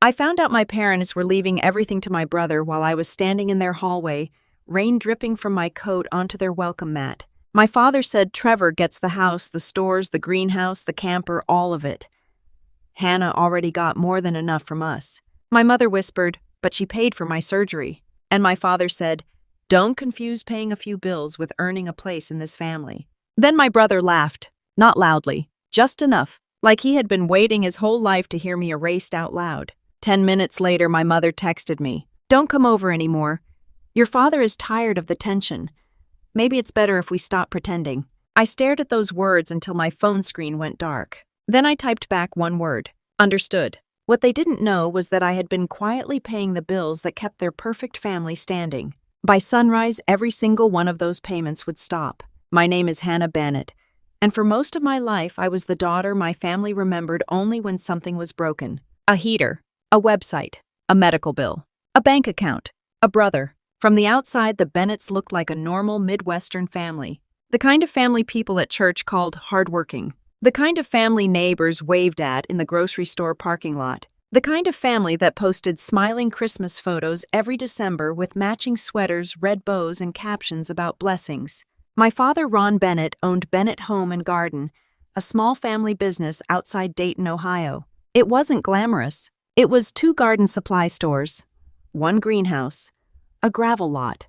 I found out my parents were leaving everything to my brother while I was standing in their hallway, rain dripping from my coat onto their welcome mat. My father said Trevor gets the house, the stores, the greenhouse, the camper, all of it. Hannah already got more than enough from us. My mother whispered, but she paid for my surgery. And my father said, don't confuse paying a few bills with earning a place in this family. Then my brother laughed, not loudly, just enough, like he had been waiting his whole life to hear me erased out loud. 10 minutes later, my mother texted me, don't come over anymore. Your father is tired of the tension. Maybe it's better if we stop pretending. I stared at those words until my phone screen went dark. Then I typed back one word, understood. What they didn't know was that I had been quietly paying the bills that kept their perfect family standing. By sunrise, every single one of those payments would stop. My name is Hannah Bennett, and for most of my life I was the daughter my family remembered only when something was broken. A heater, a website, a medical bill, a bank account, a brother. From the outside, the Bennetts looked like a normal Midwestern family. The kind of family people at church called hardworking. The kind of family neighbors waved at in the grocery store parking lot. The kind of family that posted smiling Christmas photos every December with matching sweaters, red bows, and captions about blessings. My father, Ron Bennett, owned Bennett Home and Garden, a small family business outside Dayton, Ohio. It wasn't glamorous. It was 2 garden supply stores, 1 greenhouse, a gravel lot,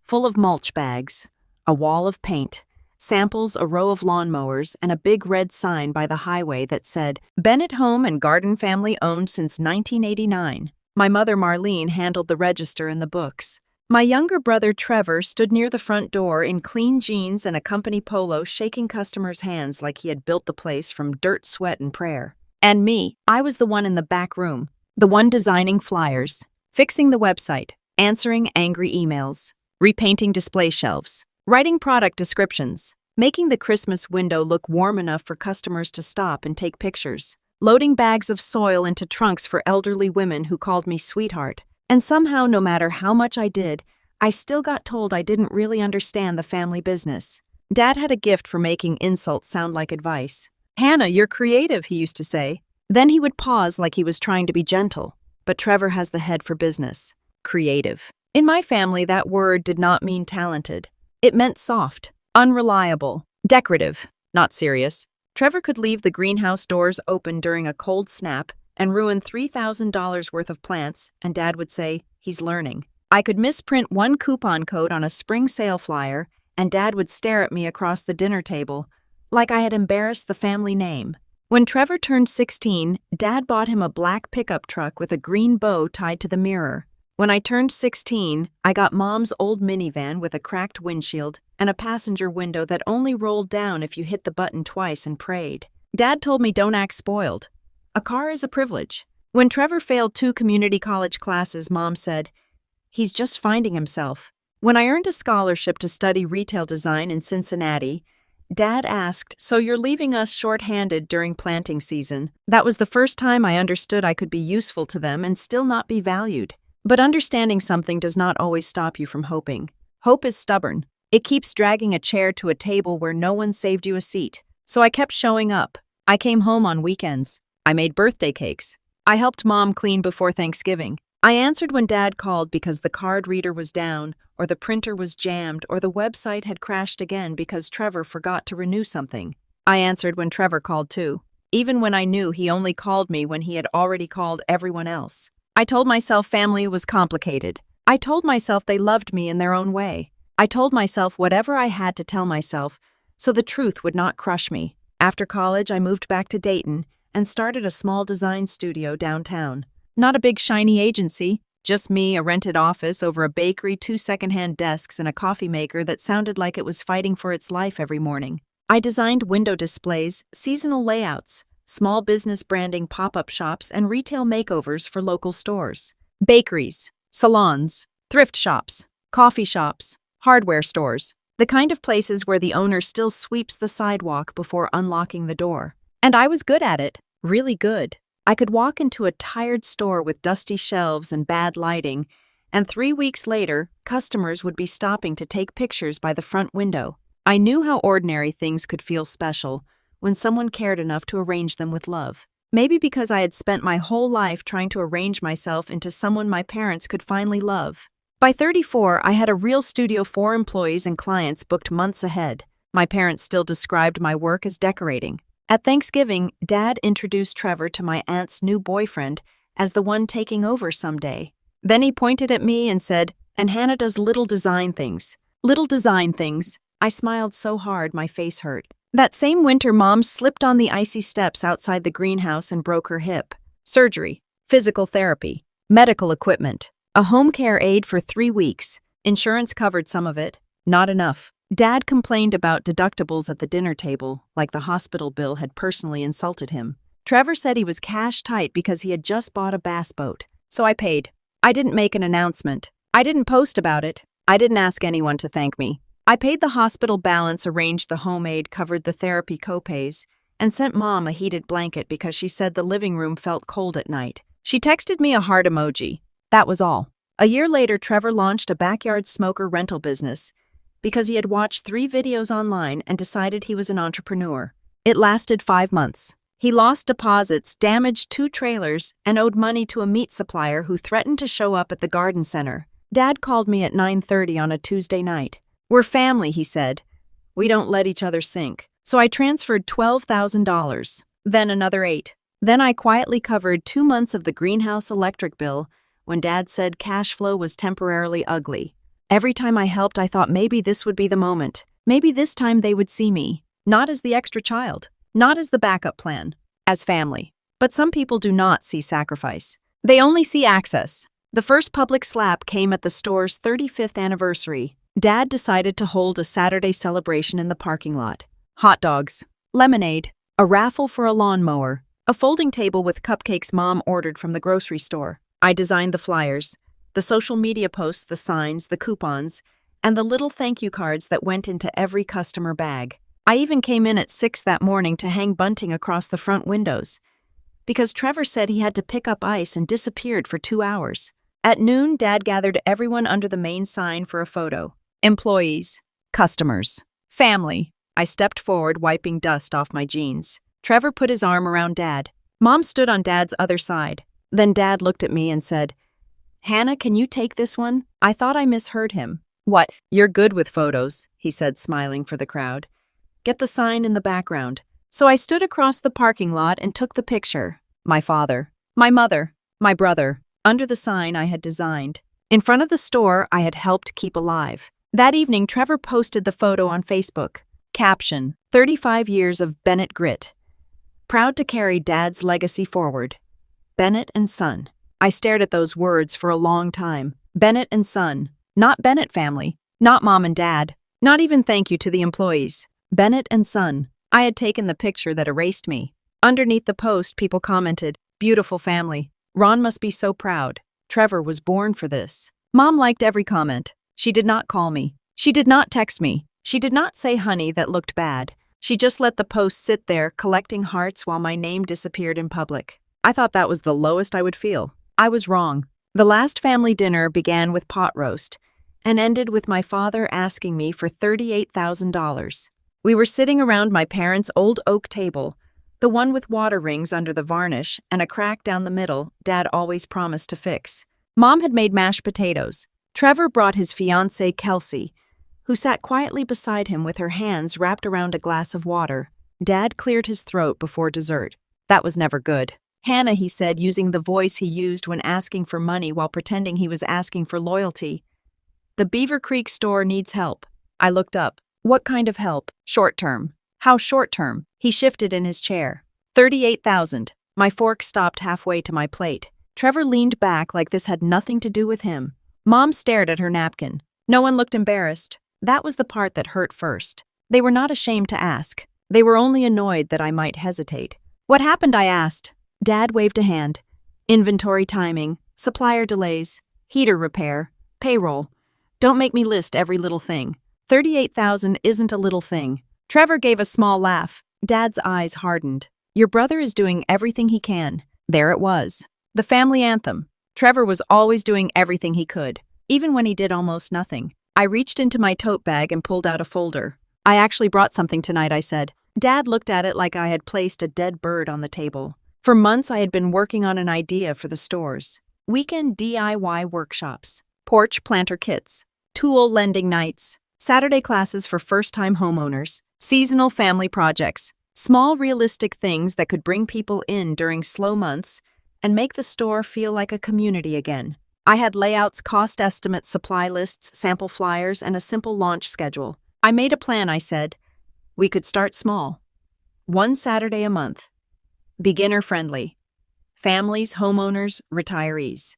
full of mulch bags, a wall of paint, samples, a row of lawnmowers, and a big red sign by the highway that said, Bennett Home and Garden Family owned since 1989. My mother, Marlene, handled the register and the books. My younger brother, Trevor, stood near the front door in clean jeans and a company polo, shaking customers' hands like he had built the place from dirt, sweat, and prayer. And me, I was the one in the back room, the one designing flyers, fixing the website, answering angry emails, repainting display shelves, writing product descriptions, making the Christmas window look warm enough for customers to stop and take pictures, loading bags of soil into trunks for elderly women who called me sweetheart. And somehow, no matter how much I did, I still got told I didn't really understand the family business. Dad had a gift for making insults sound like advice. Hannah, you're creative, he used to say. Then he would pause like he was trying to be gentle. But Trevor has the head for business. Creative. In my family, that word did not mean talented. It meant soft, unreliable, decorative, not serious. Trevor could leave the greenhouse doors open during a cold snap and ruin $3,000 worth of plants, and Dad would say, he's learning. I could misprint 1 coupon code on a spring sale flyer, and Dad would stare at me across the dinner table like I had embarrassed the family name. When Trevor turned 16, Dad bought him a black pickup truck with a green bow tied to the mirror. When I turned 16, I got Mom's old minivan with a cracked windshield and a passenger window that only rolled down if you hit the button twice and prayed. Dad told me don't act spoiled. A car is a privilege. When Trevor failed 2 community college classes, Mom said, he's just finding himself. When I earned a scholarship to study retail design in Cincinnati, Dad asked, so you're leaving us short-handed during planting season. That was the first time I understood I could be useful to them and still not be valued. But understanding something does not always stop you from hoping. Hope is stubborn. It keeps dragging a chair to a table where no one saved you a seat. So I kept showing up. I came home on weekends. I made birthday cakes. I helped Mom clean before Thanksgiving. I answered when Dad called because the card reader was down, or the printer was jammed, or the website had crashed again because Trevor forgot to renew something. I answered when Trevor called too, even when I knew he only called me when he had already called everyone else. I told myself family was complicated. I told myself they loved me in their own way. I told myself whatever I had to tell myself so the truth would not crush me. After college, I moved back to Dayton and started a small design studio downtown. Not a big shiny agency, just me, a rented office over a bakery, 2 secondhand desks, and a coffee maker that sounded like it was fighting for its life every morning. I designed window displays, seasonal layouts, small business branding, pop-up shops, and retail makeovers for local stores. Bakeries, salons, thrift shops, coffee shops, hardware stores. The kind of places where the owner still sweeps the sidewalk before unlocking the door. And I was good at it, really good. I could walk into a tired store with dusty shelves and bad lighting, and 3 weeks later, customers would be stopping to take pictures by the front window. I knew how ordinary things could feel special when someone cared enough to arrange them with love. Maybe because I had spent my whole life trying to arrange myself into someone my parents could finally love. By 34, I had a real studio, 4 employees and clients booked months ahead. My parents still described my work as decorating. At Thanksgiving, Dad introduced Trevor to my aunt's new boyfriend as the one taking over someday. Then he pointed at me and said, "And Hannah does little design things." Little design things. I smiled so hard my face hurt. That same winter, Mom slipped on the icy steps outside the greenhouse and broke her hip. Surgery, physical therapy, medical equipment, a home care aide for 3 weeks. Insurance covered some of it, not enough. Dad complained about deductibles at the dinner table, like the hospital bill had personally insulted him. Trevor said he was cash tight because he had just bought a bass boat. So I paid. I didn't make an announcement. I didn't post about it. I didn't ask anyone to thank me. I paid the hospital balance, arranged the home aid, covered the therapy copays, and sent Mom a heated blanket because she said the living room felt cold at night. She texted me a heart emoji. That was all. A year later, Trevor launched a backyard smoker rental business because he had watched 3 videos online and decided he was an entrepreneur. It lasted 5 months. He lost deposits, damaged 2 trailers, and owed money to a meat supplier who threatened to show up at the garden center. Dad called me at 9:30 on a Tuesday night. "We're family," he said. "We don't let each other sink." So I transferred $12,000, then another 8. Then I quietly covered 2 months of the greenhouse electric bill when Dad said cash flow was temporarily ugly. Every time I helped, I thought maybe this would be the moment. Maybe this time they would see me, not as the extra child, not as the backup plan, as family. But some people do not see sacrifice. They only see access. The first public slap came at the store's 35th anniversary. Dad decided to hold a Saturday celebration in the parking lot. Hot dogs, lemonade, a raffle for a lawnmower, a folding table with cupcakes Mom ordered from the grocery store. I designed the flyers, the social media posts, the signs, the coupons, and the little thank you cards that went into every customer bag. I even came in at 6 that morning to hang bunting across the front windows, because Trevor said he had to pick up ice and disappeared for 2 hours. At noon, Dad gathered everyone under the main sign for a photo. Employees, customers, family. I stepped forward, wiping dust off my jeans. Trevor put his arm around Dad. Mom stood on Dad's other side. Then Dad looked at me and said, "Hannah, can you take this one?" I thought I misheard him. "What? You're good with photos," he said, smiling for the crowd. "Get the sign in the background." So I stood across the parking lot and took the picture. My father, my mother, my brother, under the sign I had designed. In front of the store I had helped keep alive. That evening, Trevor posted the photo on Facebook. Caption, 35 years of Bennett grit. Proud to carry Dad's legacy forward. Bennett and Son. I stared at those words for a long time. Bennett and Son. Not Bennett family. Not Mom and Dad. Not even thank you to the employees. Bennett and Son. I had taken the picture that erased me. Underneath the post, people commented, "Beautiful family. Ron must be so proud. Trevor was born for this." Mom liked every comment. She did not call me. She did not text me. She did not say honey that looked bad. She just let the post sit there, collecting hearts while my name disappeared in public. I thought that was the lowest I would feel. I was wrong. The last family dinner began with pot roast and ended with my father asking me for $38,000. We were sitting around my parents' old oak table, the one with water rings under the varnish and a crack down the middle Dad always promised to fix. Mom had made mashed potatoes. Trevor brought his fiancée, Kelsey, who sat quietly beside him with her hands wrapped around a glass of water. Dad cleared his throat before dessert. That was never good. "Hannah," he said, using the voice he used when asking for money while pretending he was asking for loyalty. "The Beaver Creek store needs help." I looked up. "What kind of help?" "Short term." "How short term?" He shifted in his chair. $38,000. My fork stopped halfway to my plate. Trevor leaned back like this had nothing to do with him. Mom stared at her napkin. No one looked embarrassed. That was the part that hurt first. They were not ashamed to ask. They were only annoyed that I might hesitate. "What happened?" I asked. Dad waved a hand. "Inventory timing, supplier delays, heater repair, payroll. Don't make me list every little thing. 38,000 isn't a little thing." Trevor gave a small laugh. Dad's eyes hardened. "Your brother is doing everything he can." There it was. The family anthem. Trevor was always doing everything he could, even when he did almost nothing. I reached into my tote bag and pulled out a folder. "I actually brought something tonight," I said. Dad looked at it like I had placed a dead bird on the table. For months, I had been working on an idea for the stores. Weekend DIY workshops, porch planter kits, tool lending nights, Saturday classes for first-time homeowners, seasonal family projects, small realistic things that could bring people in during slow months and make the store feel like a community again. I had layouts, cost estimates, supply lists, sample flyers, and a simple launch schedule. I made a plan, I said. We could start small. One Saturday a month. Beginner-friendly. Families, homeowners, retirees.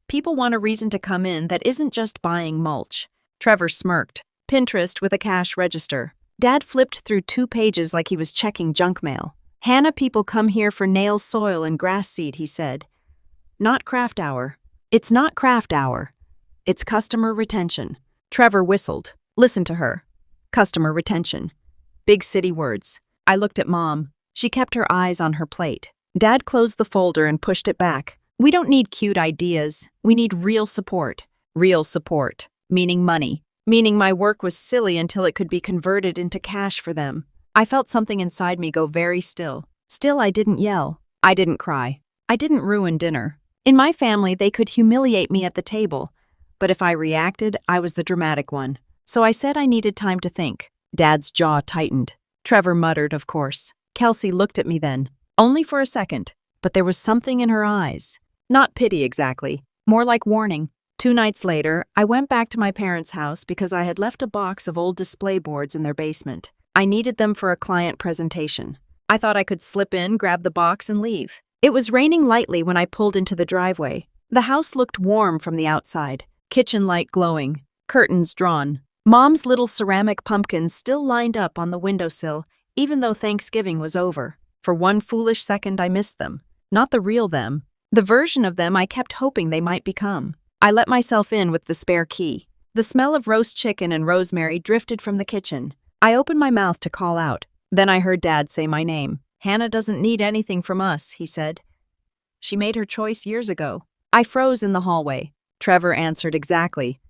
People want a reason to come in that isn't just buying mulch. Trevor smirked. Pinterest with a cash register. Dad flipped through 2 pages like he was checking junk mail. Hannah, people come here for nail, soil, and grass seed, he said. Not craft hour. It's not craft hour. It's customer retention. Trevor whistled. Listen to her. Customer retention. Big city words. I looked at Mom. She kept her eyes on her plate. Dad closed the folder and pushed it back. We don't need cute ideas. We need real support. Real support. Meaning money. Meaning my work was silly until it could be converted into cash for them. I felt something inside me go very still. Still, I didn't yell. I didn't cry. I didn't ruin dinner. In my family, they could humiliate me at the table. But if I reacted, I was the dramatic one. So I said I needed time to think. Dad's jaw tightened. Trevor muttered, of course. Kelsey looked at me then. Only for a second. But there was something in her eyes. Not pity exactly. More like warning. 2 nights later, I went back to my parents' house because I had left a box of old display boards in their basement. I needed them for a client presentation. I thought I could slip in, grab the box, and leave. It was raining lightly when I pulled into the driveway. The house looked warm from the outside. Kitchen light glowing. Curtains drawn. Mom's little ceramic pumpkins still lined up on the windowsill, even though Thanksgiving was over. For one foolish second, I missed them. Not the real them. The version of them I kept hoping they might become. I let myself in with the spare key. The smell of roast chicken and rosemary drifted from the kitchen. I opened my mouth to call out. Then I heard Dad say my name. Hannah doesn't need anything from us, he said. She made her choice years ago. I froze in the hallway. Trevor answered exactly.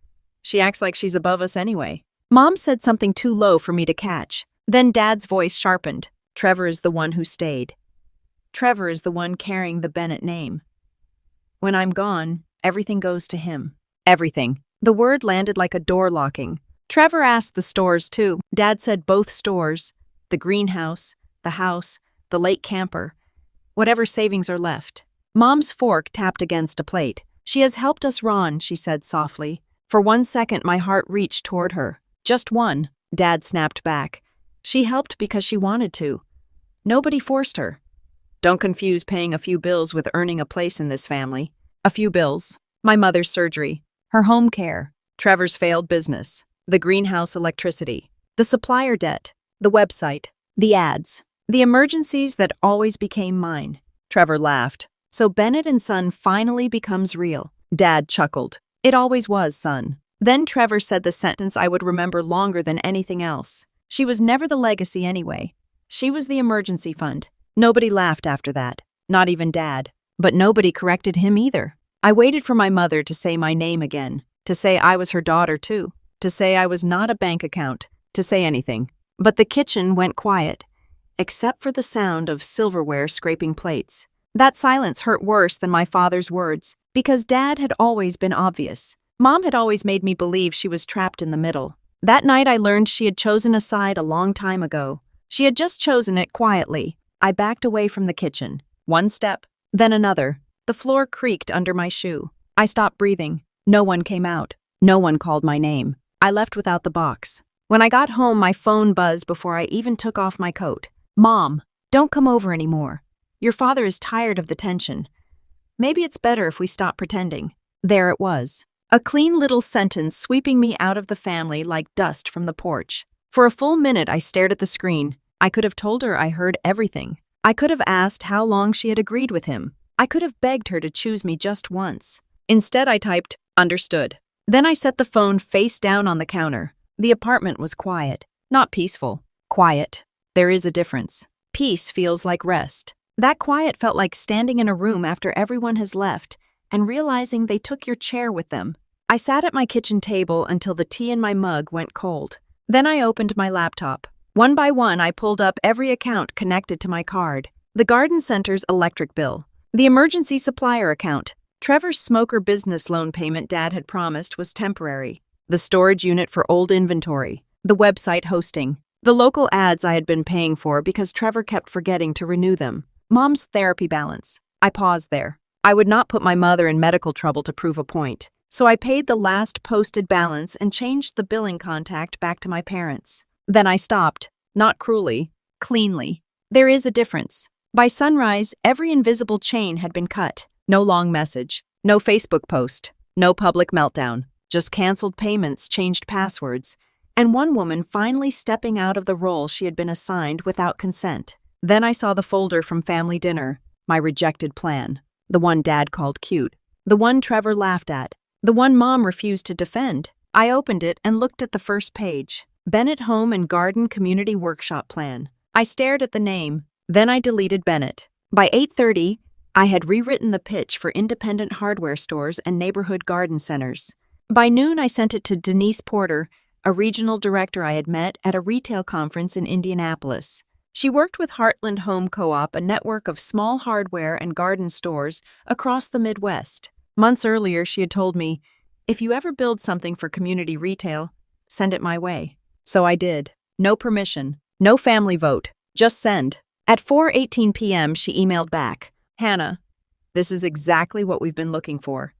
She acts like she's above us anyway. Mom said something too low for me to catch. Then Dad's voice sharpened. Trevor is the one who stayed. Trevor is the one carrying the Bennett name. When I'm gone, everything goes to him. Everything. The word landed like a door locking. Trevor asked the stores too. Dad said both stores. The greenhouse, the house, the lake camper. Whatever savings are left. Mom's fork tapped against a plate. She has helped us, Ron, she said softly. For 1 second, my heart reached toward her. Just one. Dad snapped back. She helped because she wanted to. Nobody forced her. Don't confuse paying a few bills with earning a place in this family. A few bills. My mother's surgery. Her home care. Trevor's failed business. The greenhouse electricity. The supplier debt. The website. The ads. The emergencies that always became mine. Trevor laughed. So Bennett and Son finally becomes real. Dad chuckled. It always was, son. Then Trevor said the sentence I would remember longer than anything else. She was never the legacy anyway. She was the emergency fund. Nobody laughed after that. Not even Dad. But nobody corrected him either. I waited for my mother to say my name again. To say I was her daughter too. To say I was not a bank account. To say anything. But the kitchen went quiet. Except for the sound of silverware scraping plates. That silence hurt worse than my father's words. Because Dad had always been obvious. Mom had always made me believe she was trapped in the middle. That night I learned she had chosen a side a long time ago. She had just chosen it quietly. I backed away from the kitchen. 1 step, then another. The floor creaked under my shoe. I stopped breathing. No one came out. No one called my name. I left without the box. When I got home, my phone buzzed before I even took off my coat. Mom, don't come over anymore. Your father is tired of the tension. Maybe it's better if we stop pretending. There it was. A clean little sentence sweeping me out of the family like dust from the porch. For a full minute, I stared at the screen. I could have told her I heard everything. I could have asked how long she had agreed with him. I could have begged her to choose me just once. Instead, I typed, understood. Then I set the phone face down on the counter. The apartment was quiet. Not peaceful. Quiet. There is a difference. Peace feels like rest. That quiet felt like standing in a room after everyone has left and realizing they took your chair with them. I sat at my kitchen table until the tea in my mug went cold. Then I opened my laptop. One by one, I pulled up every account connected to my card. the garden center's electric bill, the emergency supplier account. Trevor's smoker business loan payment Dad had promised was temporary, the storage unit for old inventory, the website hosting, the local ads I had been paying for because Trevor kept forgetting to renew them, Mom's therapy balance. I paused there. I would not put my mother in medical trouble to prove a point, so I paid the last posted balance and changed the billing contact back to my parents. Then I stopped, not cruelly, cleanly. There is a difference. By sunrise, every invisible chain had been cut. No long message, no Facebook post, no public meltdown, just canceled payments, changed passwords, and one woman finally stepping out of the role she had been assigned without consent. Then I saw the folder from family dinner, my rejected plan, the one Dad called cute, the one Trevor laughed at, the one Mom refused to defend. I opened it and looked at the first page, Bennett Home and Garden Community Workshop Plan. I stared at the name, then I deleted Bennett. By 8:30, I had rewritten the pitch for independent hardware stores and neighborhood garden centers. By noon, I sent it to Denise Porter, a regional director I had met at a retail conference in Indianapolis. She worked with Heartland Home Co-op, a network of small hardware and garden stores across the Midwest. Months earlier, she had told me, if you ever build something for community retail, send it my way. So I did. No permission, no family vote, just send. At 4:18 p.m., she emailed back, Hannah, this is exactly what we've been looking for.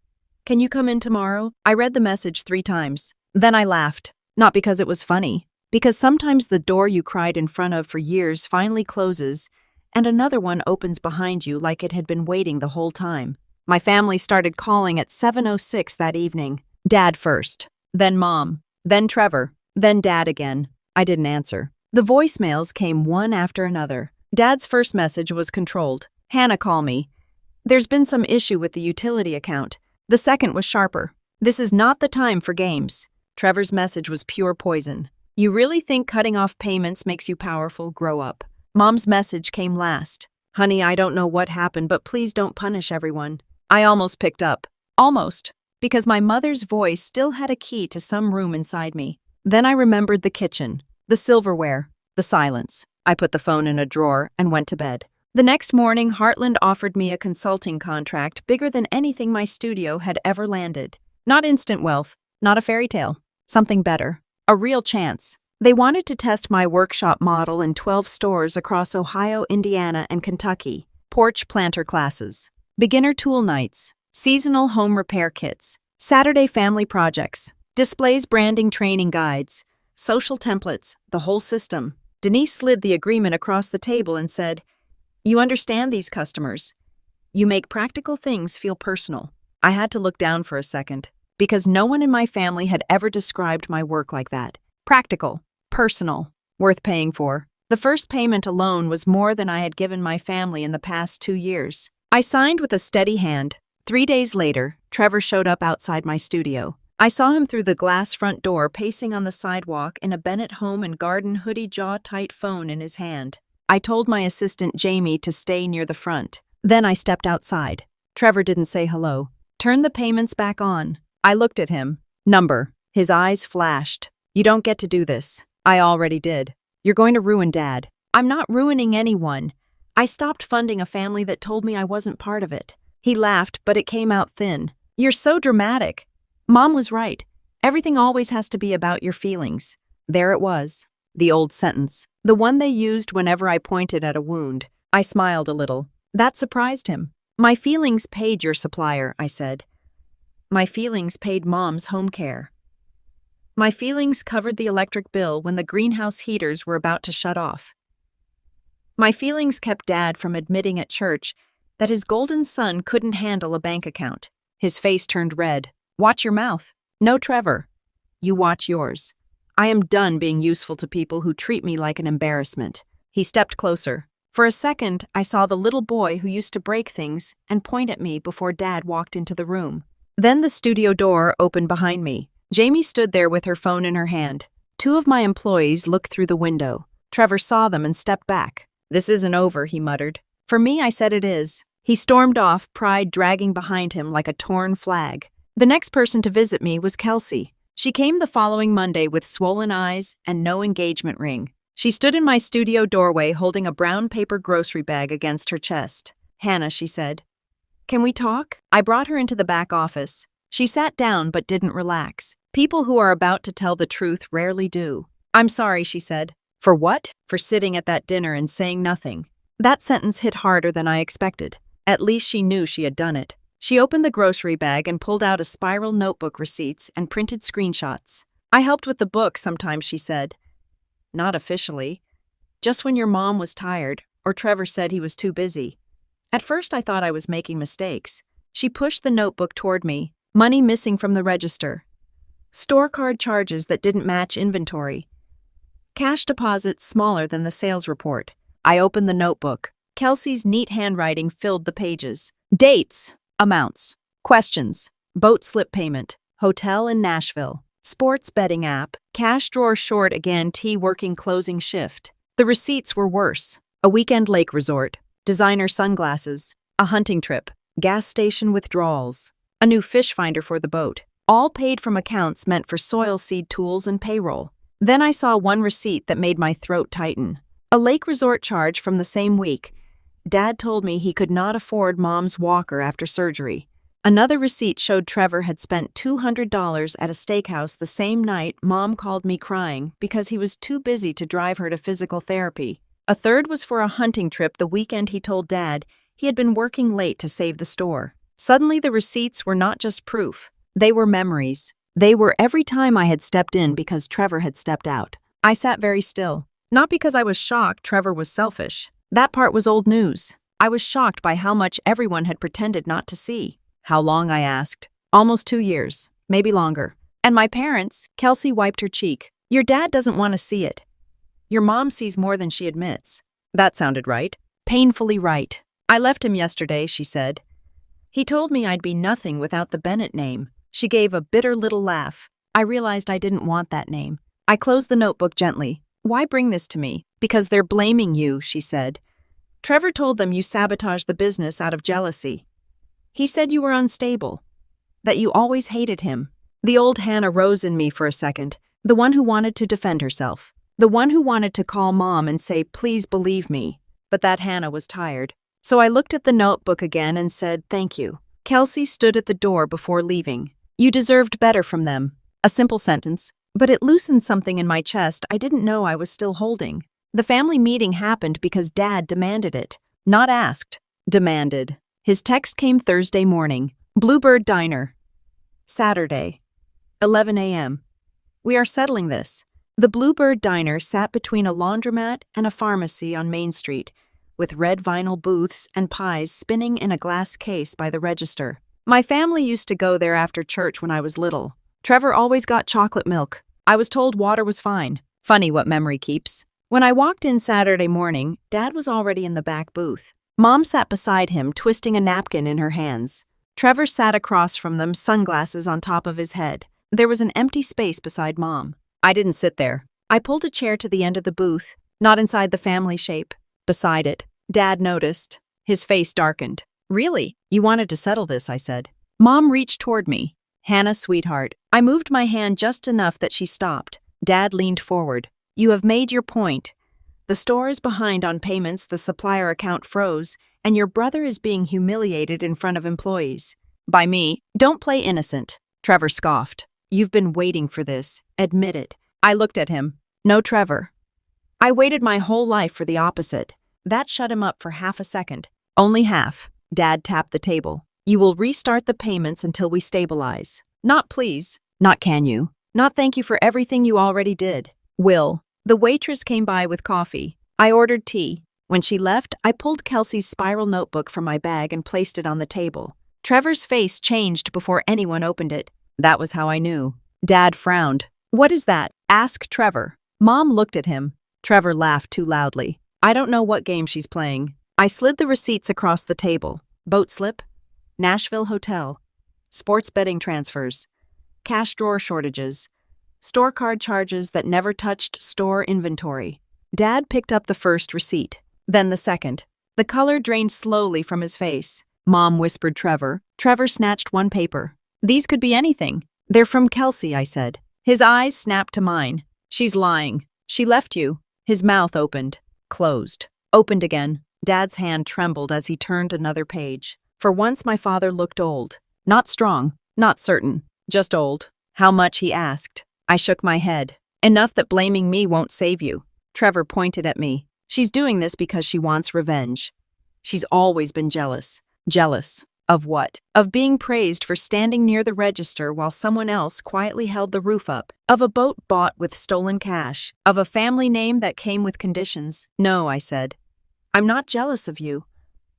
Can you come in tomorrow? I read the message 3 times. Then I laughed. Not because it was funny, because sometimes the door you cried in front of for years finally closes, and another one opens behind you like it had been waiting the whole time. My family started calling at 7:06 that evening. Dad first, then Mom, then Trevor, then Dad again. I didn't answer. The voicemails came one after another. Dad's first message was controlled. Hannah, call me. There's been some issue with the utility account. The second was sharper. This is not the time for games. Trevor's message was pure poison. You really think cutting off payments makes you powerful? Grow up. Mom's message came last. Honey, I don't know what happened, but please don't punish everyone. I almost picked up. Almost. Because my mother's voice still had a key to some room inside me. Then I remembered the kitchen, the silverware, the silence. I put the phone in a drawer and went to bed. The next morning, Heartland offered me a consulting contract bigger than anything my studio had ever landed. Not instant wealth, not a fairy tale. Something better. A real chance. They wanted to test my workshop model in 12 stores across Ohio, Indiana, and Kentucky. Porch planter classes, beginner tool nights, seasonal home repair kits, Saturday family projects, displays, branding, training guides, social templates, the whole system. Denise slid the agreement across the table and said, You understand these customers. You make practical things feel personal. I had to look down for a second, because no one in my family had ever described my work like that. Practical, personal, worth paying for. The first payment alone was more than I had given my family in the past 2 years. I signed with a steady hand. 3 days later, Trevor showed up outside my studio. I saw him through the glass front door pacing on the sidewalk in a Bennett Home and Garden hoodie, jaw-tight phone in his hand. I told my assistant Jamie to stay near the front. Then I stepped outside. Trevor didn't say hello. Turn the payments back on. I looked at him. Number. His eyes flashed. You don't get to do this. I already did. You're going to ruin Dad. I'm not ruining anyone. I stopped funding a family that told me I wasn't part of it. He laughed, but it came out thin. You're so dramatic. Mom was right. Everything always has to be about your feelings. There it was. The old sentence. The one they used whenever I pointed at a wound. I smiled a little. That surprised him. My feelings paid your supplier, I said. My feelings paid Mom's home care. My feelings covered the electric bill when the greenhouse heaters were about to shut off. My feelings kept Dad from admitting at church that his golden son couldn't handle a bank account. His face turned red. Watch your mouth. No, Trevor. You watch yours. I am done being useful to people who treat me like an embarrassment. He stepped closer. For a second, I saw the little boy who used to break things and point at me before Dad walked into the room. Then the studio door opened behind me. Jamie stood there with her phone in her hand. 2 of my employees looked through the window. Trevor saw them and stepped back. This isn't over, he muttered. For me, I said it is. He stormed off, pride dragging behind him like a torn flag. The next person to visit me was Kelsey. She came the following Monday with swollen eyes and no engagement ring. She stood in my studio doorway holding a brown paper grocery bag against her chest. "Hannah," she said, "can we talk?" I brought her into the back office. She sat down but didn't relax. People who are about to tell the truth rarely do. "I'm sorry," she said. "For what?" "For sitting at that dinner and saying nothing." That sentence hit harder than I expected. At least she knew she had done it. She opened the grocery bag and pulled out a spiral notebook receipts and printed screenshots. "I helped with the book sometimes," she said. "Not officially. Just when your mom was tired, or Trevor said he was too busy." At first I thought I was making mistakes. She pushed the notebook toward me. Money missing from the register. Store card charges that didn't match inventory. Cash deposits smaller than the sales report. I opened the notebook. Kelsey's neat handwriting filled the pages. Dates, amounts, questions, boat slip payment, hotel in Nashville, sports betting app, cash drawer short again, working closing shift. The receipts were worse. A weekend lake resort, designer sunglasses, a hunting trip, gas station withdrawals, a new fish finder for the boat, all paid from accounts meant for soil seed tools and payroll. Then I saw one receipt that made my throat tighten. A lake resort charge from the same week. Dad told me he could not afford Mom's walker after surgery. Another receipt showed Trevor had spent $200 at a steakhouse the same night Mom called me crying because he was too busy to drive her to physical therapy. A third was for a hunting trip the weekend he told Dad he had been working late to save the store. Suddenly the receipts were not just proof. They were memories. They were every time I had stepped in because Trevor had stepped out. I sat very still. Not because I was shocked Trevor was selfish. That part was old news. I was shocked by how much everyone had pretended not to see. "How long?" I asked. "Almost 2 years, maybe longer. And my parents," Kelsey wiped her cheek. "Your dad doesn't want to see it. Your mom sees more than she admits." That sounded right. Painfully right. "I left him yesterday," she said. "He told me I'd be nothing without the Bennett name." She gave a bitter little laugh. I realized I didn't want that name. I closed the notebook gently. "Why bring this to me?" "Because they're blaming you," she said. "Trevor told them you sabotaged the business out of jealousy. He said you were unstable, that you always hated him." The old Hannah rose in me for a second, the one who wanted to defend herself, the one who wanted to call Mom and say, "Please believe me." But that Hannah was tired. So I looked at the notebook again and said, "Thank you." Kelsey stood at the door before leaving. "You deserved better from them." A simple sentence, but it loosened something in my chest I didn't know I was still holding. The family meeting happened because Dad demanded it. Not asked, demanded. His text came Thursday morning. "Bluebird Diner. Saturday, 11 a.m. We are settling this." The Bluebird Diner sat between a laundromat and a pharmacy on Main Street, with red vinyl booths and pies spinning in a glass case by the register. My family used to go there after church when I was little. Trevor always got chocolate milk. I was told water was fine. Funny what memory keeps. When I walked in Saturday morning, Dad was already in the back booth. Mom sat beside him, twisting a napkin in her hands. Trevor sat across from them, sunglasses on top of his head. There was an empty space beside Mom. I didn't sit there. I pulled a chair to the end of the booth, not inside the family shape. Beside it. Dad noticed. His face darkened. "Really? You wanted to settle this," I said. Mom reached toward me. "Hannah, sweetheart." I moved my hand just enough that she stopped. Dad leaned forward. "You have made your point. The store is behind on payments, the supplier account froze, and your brother is being humiliated in front of employees. By me. Don't play innocent." Trevor scoffed. "You've been waiting for this. Admit it." I looked at him. "No, Trevor. I waited my whole life for the opposite." That shut him up for half a second. "Only half." Dad tapped the table. "You will restart the payments until we stabilize. Not please. Not can you. Not thank you for everything you already did. Will." The waitress came by with coffee. I ordered tea. When she left, I pulled Kelsey's spiral notebook from my bag and placed it on the table. Trevor's face changed before anyone opened it. That was how I knew. Dad frowned. "What is that?" asked Trevor. Mom looked at him. Trevor laughed too loudly. "I don't know what game she's playing." I slid the receipts across the table. Boat slip, Nashville hotel, sports betting transfers, cash drawer shortages, store card charges that never touched store inventory. Dad picked up the first receipt, then the second. The color drained slowly from his face. Mom whispered Trevor. Trevor snatched one paper. "These could be anything." "They're from Kelsey," I said. His eyes snapped to mine. "She's lying. She left you." His mouth opened, closed, opened again. Dad's hand trembled as he turned another page. For once, my father looked old. Not strong, not certain, just old. How much, he asked. I shook my head. Enough that blaming me won't save you. Trevor pointed at me. She's doing this because she wants revenge. She's always been jealous. Jealous. Of what? Of being praised for standing near the register while someone else quietly held the roof up. Of a boat bought with stolen cash. Of a family name that came with conditions. No, I said. I'm not jealous of you.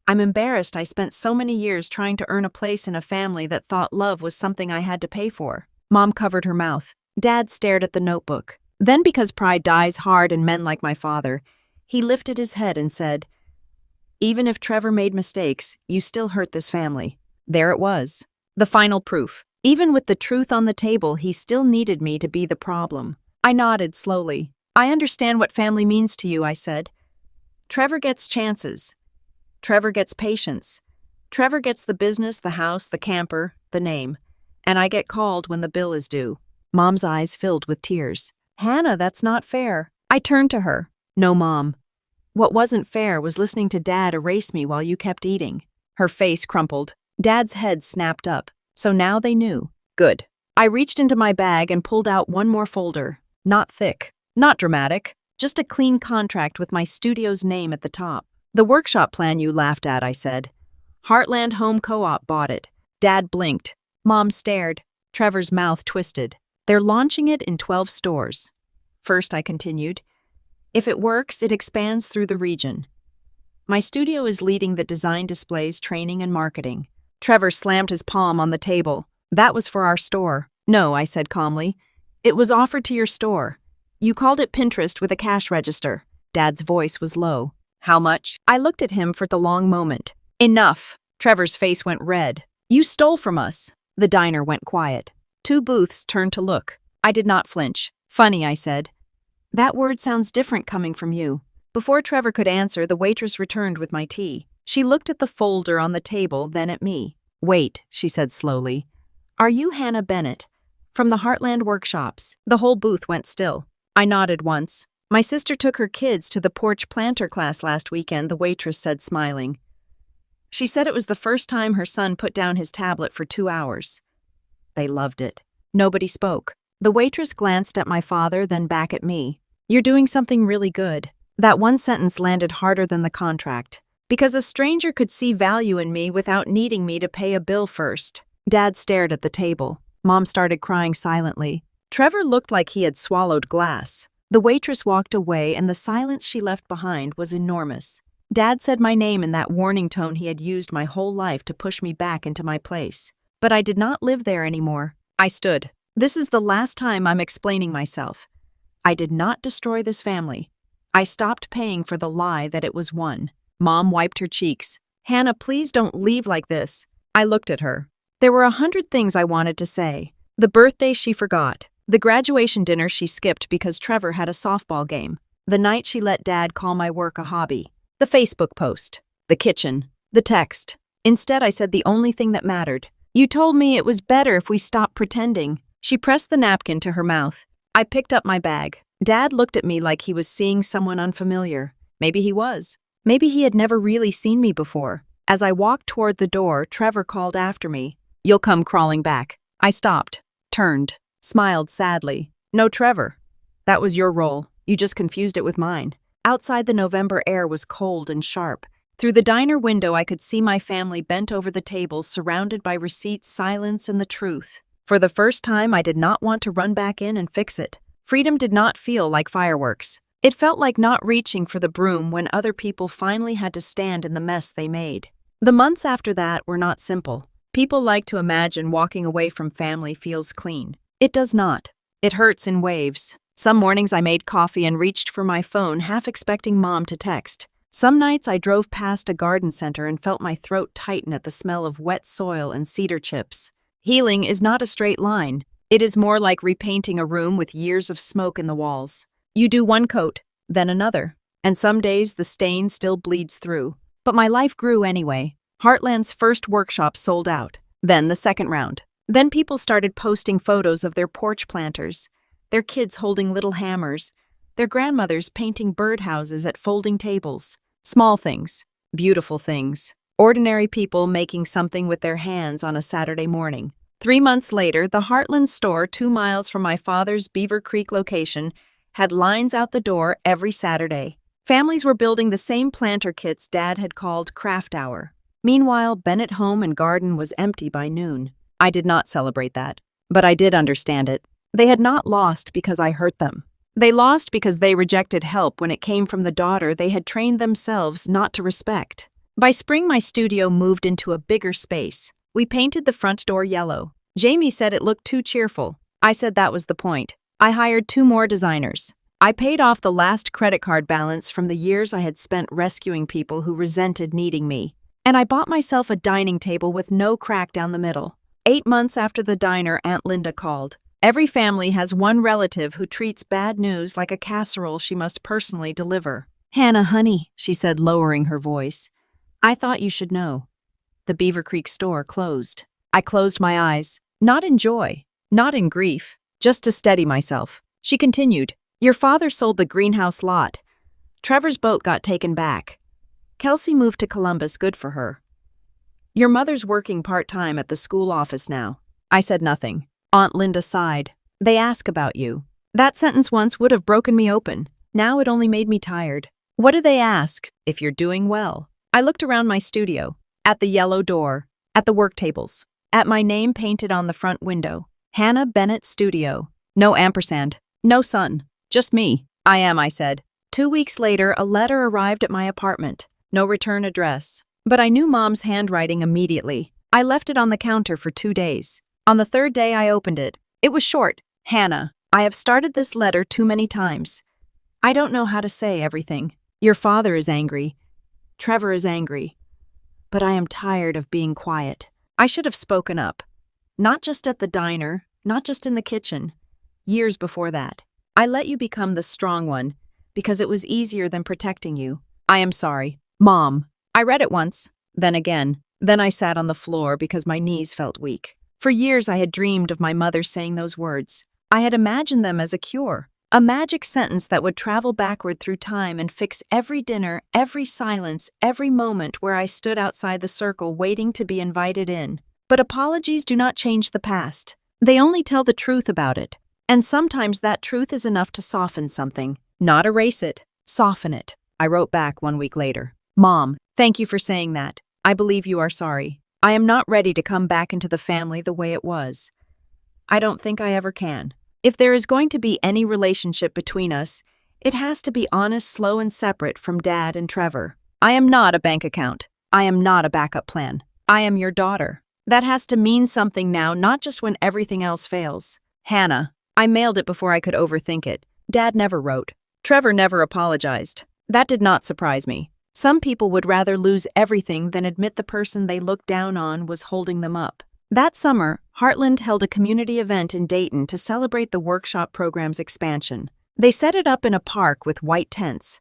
I'm embarrassed I spent so many years trying to earn a place in a family that thought love was something I had to pay for. Mom covered her mouth. Dad stared at the notebook. Then, because pride dies hard in men like my father, he lifted his head and said, even if Trevor made mistakes, you still hurt this family. There it was. The final proof. Even with the truth on the table, he still needed me to be the problem. I nodded slowly. I understand what family means to you, I said. Trevor gets chances. Trevor gets patience. Trevor gets the business, the house, the camper, the name. And I get called when the bill is due. Mom's eyes filled with tears. Hannah, that's not fair. I turned to her. No, Mom. What wasn't fair was listening to Dad erase me while you kept eating. Her face crumpled. Dad's head snapped up. So now they knew. Good. I reached into my bag and pulled out one more folder. Not thick. Not dramatic. Just a clean contract with my studio's name at the top. The workshop plan you laughed at, I said. Heartland Home Co-op bought it. Dad blinked. Mom stared. Trevor's mouth twisted. They're launching it in 12 stores. First, I continued. If it works, it expands through the region. My studio is leading the design displays, training, and marketing. Trevor slammed his palm on the table. That was for our store. No, I said calmly. It was offered to your store. You called it Pinterest with a cash register. Dad's voice was low. How much? I looked at him for the long moment. Enough. Trevor's face went red. You stole from us. The diner went quiet. 2 booths turned to look. I did not flinch. Funny, I said. That word sounds different coming from you. Before Trevor could answer, the waitress returned with my tea. She looked at the folder on the table, then at me. Wait, she said slowly. Are you Hannah Bennett? From the Heartland Workshops. The whole booth went still. I nodded once. My sister took her kids to the porch planter class last weekend, the waitress said, smiling. She said it was the first time her son put down his tablet for 2 hours. They loved it. Nobody spoke. The waitress glanced at my father, then back at me. You're doing something really good. That one sentence landed harder than the contract. Because a stranger could see value in me without needing me to pay a bill first. Dad stared at the table. Mom started crying silently. Trevor looked like he had swallowed glass. The waitress walked away, and the silence she left behind was enormous. Dad said my name in that warning tone he had used my whole life to push me back into my place. But I did not live there anymore. I stood. This is the last time I'm explaining myself. I did not destroy this family. I stopped paying for the lie that it was one. Mom wiped her cheeks. Hannah, please don't leave like this. I looked at her. There were 100 things I wanted to say. The birthday she forgot. The graduation dinner she skipped because Trevor had a softball game. The night she let Dad call my work a hobby. The Facebook post. The kitchen. The text. Instead, I said the only thing that mattered. You told me it was better if we stopped pretending. She pressed the napkin to her mouth. I picked up my bag. Dad looked at me like he was seeing someone unfamiliar. Maybe he was. Maybe he had never really seen me before. As I walked toward the door, Trevor called after me. You'll come crawling back. I stopped, turned, smiled sadly. No, Trevor. That was your role. You just confused it with mine. Outside, the November air was cold and sharp. Through the diner window, I could see my family bent over the table, surrounded by receipts, silence, and the truth. For the first time, I did not want to run back in and fix it. Freedom did not feel like fireworks. It felt like not reaching for the broom when other people finally had to stand in the mess they made. The months after that were not simple. People like to imagine walking away from family feels clean. It does not. It hurts in waves. Some mornings I made coffee and reached for my phone, half expecting Mom to text. Some nights I drove past a garden center and felt my throat tighten at the smell of wet soil and cedar chips. Healing is not a straight line. It is more like repainting a room with years of smoke in the walls. You do one coat, then another, and some days the stain still bleeds through. But my life grew anyway. Heartland's first workshop sold out. Then the second round. Then people started posting photos of their porch planters, their kids holding little hammers, their grandmothers painting birdhouses at folding tables. Small things, beautiful things. Ordinary people making something with their hands on a Saturday morning. 3 months later, the Heartland store 2 miles from my father's Beaver Creek location had lines out the door every Saturday. Families were building the same planter kits Dad had called craft hour. Meanwhile, Bennett home and garden was empty by noon. I did not celebrate that, but I did understand it. They had not lost because I hurt them. They lost because they rejected help when it came from the daughter they had trained themselves not to respect. By spring, my studio moved into a bigger space. We painted the front door yellow. Jamie said it looked too cheerful. I said that was the point. I hired 2 more designers. I paid off the last credit card balance from the years I had spent rescuing people who resented needing me. And I bought myself a dining table with no crack down the middle. 8 months after the diner, Aunt Linda called. Every family has one relative who treats bad news like a casserole she must personally deliver. "Hannah, honey," she said, lowering her voice, "I thought you should know. The Beaver Creek store closed." I closed my eyes, not in joy, not in grief, just to steady myself. She continued, "Your father sold the greenhouse lot. Trevor's boat got taken back. Kelsey moved to Columbus, good for her. Your mother's working part-time at the school office now." I said nothing. Aunt Linda sighed. "They ask about you." That sentence once would have broken me open. Now it only made me tired. What do they ask? If you're doing well. I looked around my studio, at the yellow door, at the work tables, at my name painted on the front window. Hannah Bennett Studio. No ampersand. No sun. Just me. "I am," I said. 2 weeks later, a letter arrived at my apartment. No return address. But I knew Mom's handwriting immediately. I left it on the counter for 2 days. On the 3rd day, I opened it. It was short. "Hannah, I have started this letter too many times. I don't know how to say everything. Your father is angry. Trevor is angry. But I am tired of being quiet." I should have spoken up. Not just at the diner, not just in the kitchen. Years before that. I let you become the strong one because it was easier than protecting you. "I am sorry. Mom." I read it once, then again. Then I sat on the floor because my knees felt weak. For years I had dreamed of my mother saying those words. I had imagined them as a cure, a magic sentence that would travel backward through time and fix every dinner, every silence, every moment where I stood outside the circle waiting to be invited in. But apologies do not change the past. They only tell the truth about it. And sometimes that truth is enough to soften something. Not erase it, soften it. I wrote back 1 week later. "Mom, thank you for saying that. I believe you are sorry. I am not ready to come back into the family the way it was. I don't think I ever can. If there is going to be any relationship between us, it has to be honest, slow, and separate from Dad and Trevor. I am not a bank account. I am not a backup plan. I am your daughter. That has to mean something now, not just when everything else fails. Hannah." I mailed it before I could overthink it. Dad never wrote. Trevor never apologized. That did not surprise me. Some people would rather lose everything than admit the person they looked down on was holding them up. That summer, Heartland held a community event in Dayton to celebrate the workshop program's expansion. They set it up in a park with white tents,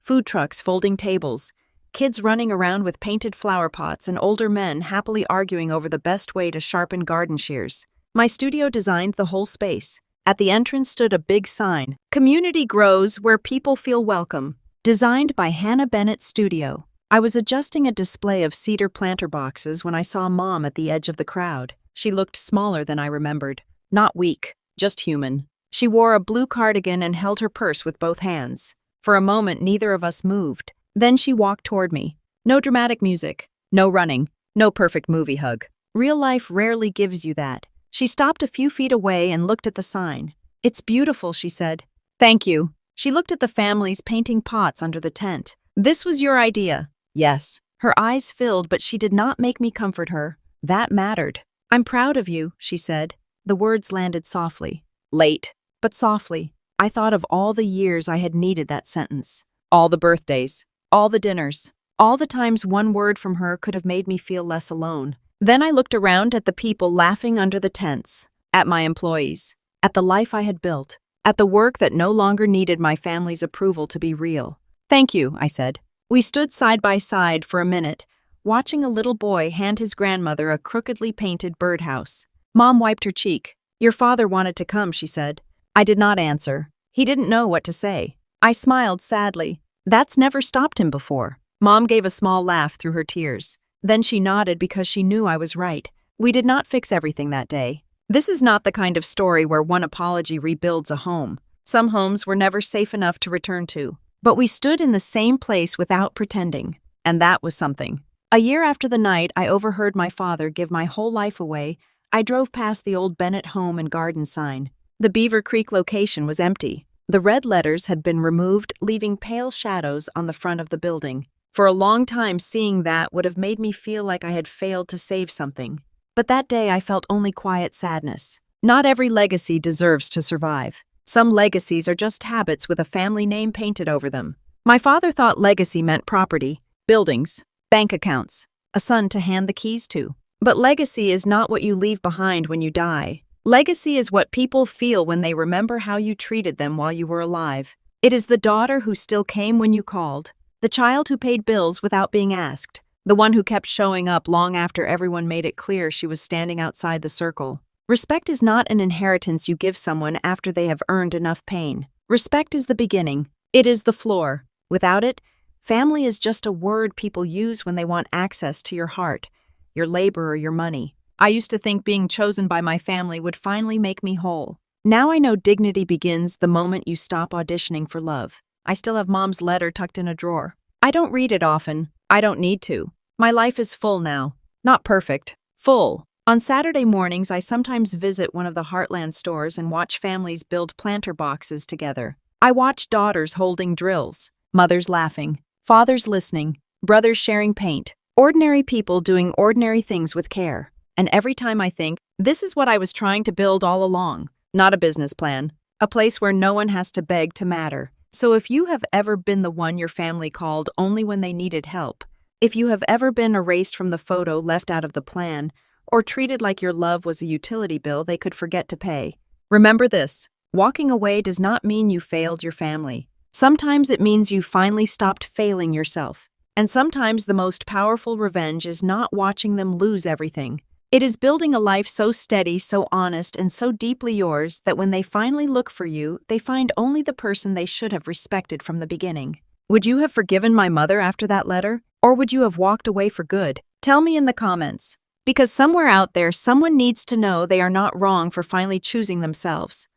food trucks folding tables, kids running around with painted flower pots, and older men happily arguing over the best way to sharpen garden shears. My studio designed the whole space. At the entrance stood a big sign, "Community grows where people feel welcome." Designed by Hannah Bennett Studio. I was adjusting a display of cedar planter boxes when I saw Mom at the edge of the crowd. She looked smaller than I remembered. Not weak, just human. She wore a blue cardigan and held her purse with both hands. For a moment, neither of us moved. Then she walked toward me. No dramatic music, no running, no perfect movie hug. Real life rarely gives you that. She stopped a few feet away and looked at the sign. "It's beautiful," she said. "Thank you." She looked at the families painting pots under the tent. "This was your idea." "Yes." Her eyes filled, but she did not make me comfort her. That mattered. "I'm proud of you," she said. The words landed softly. Late, but softly. I thought of all the years I had needed that sentence. All the birthdays. All the dinners. All the times one word from her could have made me feel less alone. Then I looked around at the people laughing under the tents. At my employees. At the life I had built. At the work that no longer needed my family's approval to be real. "Thank you," I said. We stood side by side for a minute, watching a little boy hand his grandmother a crookedly painted birdhouse. Mom wiped her cheek. "Your father wanted to come," she said. I did not answer. He didn't know what to say. I smiled sadly. That's never stopped him before. Mom gave a small laugh through her tears. Then she nodded because she knew I was right. We did not fix everything that day. This is not the kind of story where one apology rebuilds a home. Some homes were never safe enough to return to. But we stood in the same place without pretending. And that was something. A year after the night I overheard my father give my whole life away, I drove past the old Bennett home and garden sign. The Beaver Creek location was empty. The red letters had been removed, leaving pale shadows on the front of the building. For a long time, seeing that would have made me feel like I had failed to save something. But that day I felt only quiet sadness. Not every legacy deserves to survive. Some legacies are just habits with a family name painted over them. My father thought legacy meant property, buildings, bank accounts, a son to hand the keys to. But legacy is not what you leave behind when you die. Legacy is what people feel when they remember how you treated them while you were alive. It is the daughter who still came when you called, the child who paid bills without being asked, the one who kept showing up long after everyone made it clear she was standing outside the circle. Respect is not an inheritance you give someone after they have earned enough pain. Respect is the beginning. It is the floor. Without it, family is just a word people use when they want access to your heart, your labor, or your money. I used to think being chosen by my family would finally make me whole. Now I know dignity begins the moment you stop auditioning for love. I still have Mom's letter tucked in a drawer. I don't read it often. I don't need to. My life is full now. Not perfect. Full. On Saturday mornings, I sometimes visit one of the Heartland stores and watch families build planter boxes together. I watch daughters holding drills, mothers laughing, fathers listening, brothers sharing paint, ordinary people doing ordinary things with care. And every time I think, this is what I was trying to build all along. Not a business plan. A place where no one has to beg to matter. So if you have ever been the one your family called only when they needed help, if you have ever been erased from the photo left out of the plan, or treated like your love was a utility bill they could forget to pay, remember this: walking away does not mean you failed your family. Sometimes it means you finally stopped failing yourself. And sometimes the most powerful revenge is not watching them lose everything. It is building a life so steady, so honest, and so deeply yours that when they finally look for you, they find only the person they should have respected from the beginning. Would you have forgiven my mother after that letter? Or would you have walked away for good? Tell me in the comments. Because somewhere out there, someone needs to know they are not wrong for finally choosing themselves.